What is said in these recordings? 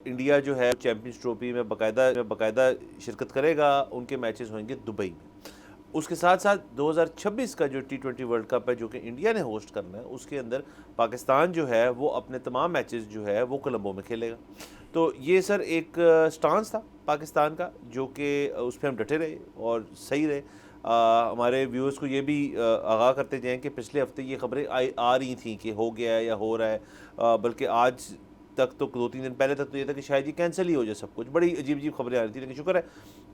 India जो है champions trophy में बाकायदा शिरकत करेगा, उनके मैचेस होंगे दुबई में। उसके साथ साथ 2026 का जो T20 वर्ल्ड कप है जो कि इंडिया ने होस्ट करना है, उसके अंदर पाकिस्तान जो है वो अपने तमाम मैचेस जो है वो कोलंबो में खेलेगा। तो ये सर एक स्टांस था पाकिस्तान का जो कि उस पर हम डटे रहे और सही रहे। हमारे व्यूअर्स को ये भी आगाह करते जाएं कि पिछले हफ्ते ये खबरें आ रही थी कि हो गया है या हो रहा है, बल्कि आज तक तो 2-3 दिन पहले तक तो ये था कि शायद ये कैंसिल ही हो जाए सब कुछ। बड़ी अजीब अजीब खबरें आ रही थी, लेकिन शुक्र है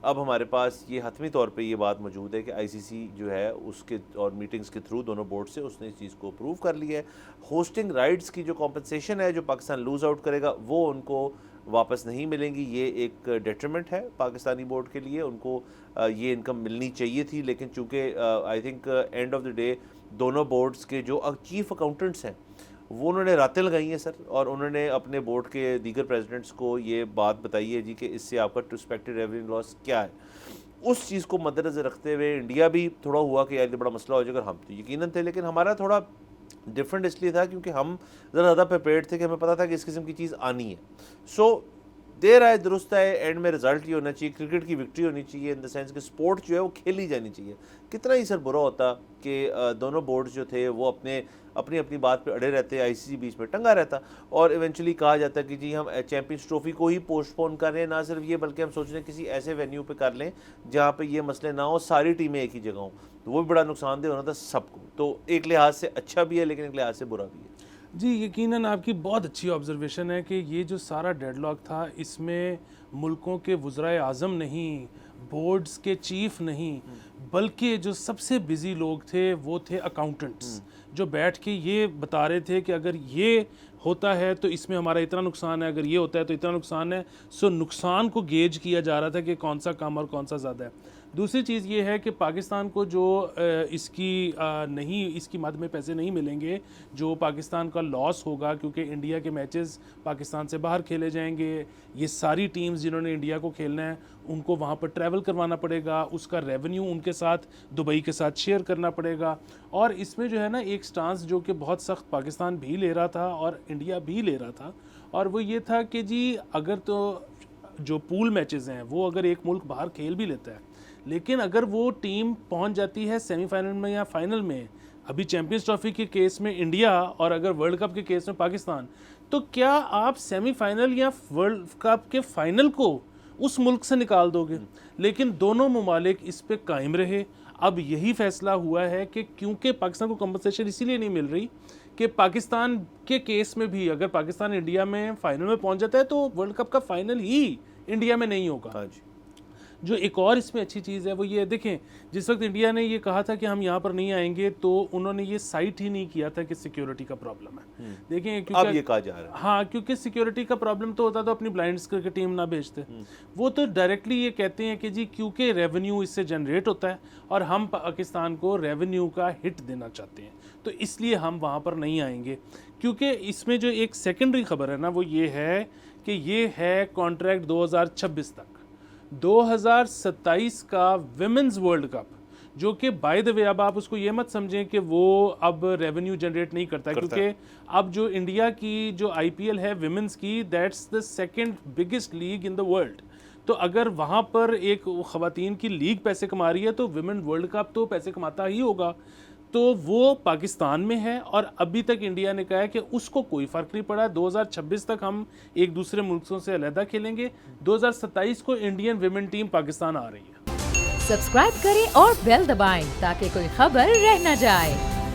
अब हमारे पास ये हतमी तौर पे ये बात मौजूद है कि आईसीसी जो है उसके और मीटिंग्स के थ्रू दोनों बोर्ड से उसने इस चीज़ को अप्रूव कर लिया है। होस्टिंग राइट्स की जो कॉम्पनसेशन है जो पाकिस्तान लूज़ आउट करेगा वो उनको वापस नहीं मिलेंगी। ये एक डेट्रीमेंट है पाकिस्तानी बोर्ड के लिए, उनको ये इनकम मिलनी चाहिए थी, लेकिन चूँकि I think end of the day दोनों बोर्ड्स के जो चीफ अकाउंटेंट्स हैं वो उन्होंने रातें लगाई हैं सर, और उन्होंने अपने बोर्ड के दीगर प्रेसिडेंट्स को ये बात बताई है जी कि इससे आपका एक्सपेक्टेड रेवेन्यू लॉस क्या है। उस चीज़ को मद्देनज़र रखते हुए इंडिया भी थोड़ा हुआ कि यार ये बड़ा मसला हो जाएगा। हम तो यकीनन थे, लेकिन हमारा थोड़ा डिफरेंट इसलिए था क्योंकि हम ज़्यादा प्रिपेयर्ड थे कि हमें पता था कि इस किस्म की चीज़ आनी है। सो देर आए दुरुस्त आए, एंड में रिजल्ट ये होना चाहिए, क्रिकेट की विक्ट्री होनी चाहिए इन द सेंस कि स्पोर्ट जो है वो खेली जानी चाहिए। कितना ही सर बुरा होता कि दोनों बोर्ड्स जो थे वो अपनी अपनी बात पे अड़े रहते, आईसीसी बीच में टंगा रहता और इवेंचुअली कहा जाता कि जी हम चैंपियंस ट्रॉफी को ही पोस्टपोन कर रहे हैं। ना सिर्फ ये बल्कि हम सोच रहे हैं किसी ऐसे वेन्यू पे कर लें जहाँ पे ये मसले ना हो, सारी टीमें एक ही जगह हों, तो वो भी बड़ा नुकसानदेह होना था सबको। तो एक लिहाज से अच्छा भी है लेकिन एक लिहाज से बुरा भी है। जी, यकीनन आपकी बहुत अच्छी ऑब्जर्वेशन है कि ये जो सारा डेडलॉक था इसमें मुल्कों के वज़राए आज़म नहीं, बोर्ड्स के चीफ नहीं, बल्कि जो सबसे बिजी लोग थे वो थे अकाउंटेंट्स, जो बैठ के ये बता रहे थे कि अगर ये होता है तो इसमें हमारा इतना नुकसान है, अगर ये होता है तो इतना नुकसान है। सो नुकसान को गेज किया जा रहा था कि कौन सा कम और कौन सा ज़्यादा है। दूसरी चीज़ ये है कि पाकिस्तान को जो इसकी मद में पैसे नहीं मिलेंगे, जो पाकिस्तान का लॉस होगा, क्योंकि इंडिया के मैचेस पाकिस्तान से बाहर खेले जाएंगे। ये सारी टीम्स जिन्होंने इंडिया को खेलना है उनको वहाँ पर ट्रैवल करवाना पड़ेगा, उसका रेवेन्यू उनके साथ दुबई के साथ शेयर करना पड़ेगा। और इसमें जो है ना एक स्टांस जो कि बहुत सख्त पाकिस्तान भी ले रहा था और इंडिया भी ले रहा था, और वो ये था कि जी अगर तो जो पूल मैचेस हैं वो अगर एक मुल्क बाहर खेल भी लेता है, लेकिन अगर वो टीम पहुंच जाती है सेमीफाइनल में या फाइनल में, अभी चैंपियंस ट्रॉफी के केस में इंडिया और अगर वर्ल्ड कप के केस में पाकिस्तान, तो क्या आप सेमीफाइनल या वर्ल्ड कप के फाइनल को उस मुल्क से निकाल दोगे? लेकिन दोनों ममालिक इस पे कायम रहे। अब यही फैसला हुआ है कि क्योंकि पाकिस्तान को कंपनसेशन इसीलिए नहीं मिल रही कि पाकिस्तान के केस में भी अगर पाकिस्तान इंडिया में फाइनल में पहुंच जाता है तो वर्ल्ड कप का फाइनल ही इंडिया में नहीं होगा। हाँ जी। जो एक और इसमें अच्छी चीज़ है वो ये देखें, जिस वक्त इंडिया ने ये कहा था कि हम यहाँ पर नहीं आएंगे तो उन्होंने ये साइट ही नहीं किया था कि सिक्योरिटी का प्रॉब्लम है। देखें क्योंकि अब ये कहा जा रहा है, हाँ, क्योंकि सिक्योरिटी का प्रॉब्लम तो होता तो अपनी ब्लाइंड्स क्रिकेट टीम ना भेजते। वो तो डायरेक्टली ये कहते हैं कि जी क्योंकि रेवेन्यू इससे जनरेट होता है और हम पाकिस्तान को रेवेन्यू का हिट देना चाहते हैं, तो इसलिए हम वहाँ पर नहीं आएंगे। क्योंकि इसमें जो एक सेकेंडरी खबर है ना वो ये है कि ये है कॉन्ट्रैक्ट 2026 तक, 2027 का विमेंस वर्ल्ड कप, जो कि बाय द वे अब आप उसको ये मत समझें कि वो अब रेवेन्यू जनरेट नहीं करता है, क्योंकि अब जो इंडिया की जो आईपीएल है विमेंस की, that's the second biggest league in the world. तो अगर वहाँ पर एक ख़वातीन की लीग पैसे कमा रही है तो विमेन वर्ल्ड कप तो पैसे कमाता ही होगा। तो वो पाकिस्तान में है और अभी तक इंडिया ने कहा है कि उसको कोई फ़र्क नहीं पड़ा। 2026 तक हम एक दूसरे मुल्कों से अलहदा खेलेंगे। 2027 को इंडियन विमेन टीम पाकिस्तान आ रही है। सब्सक्राइब करें और बेल दबाएं ताकि कोई खबर रह न जाए।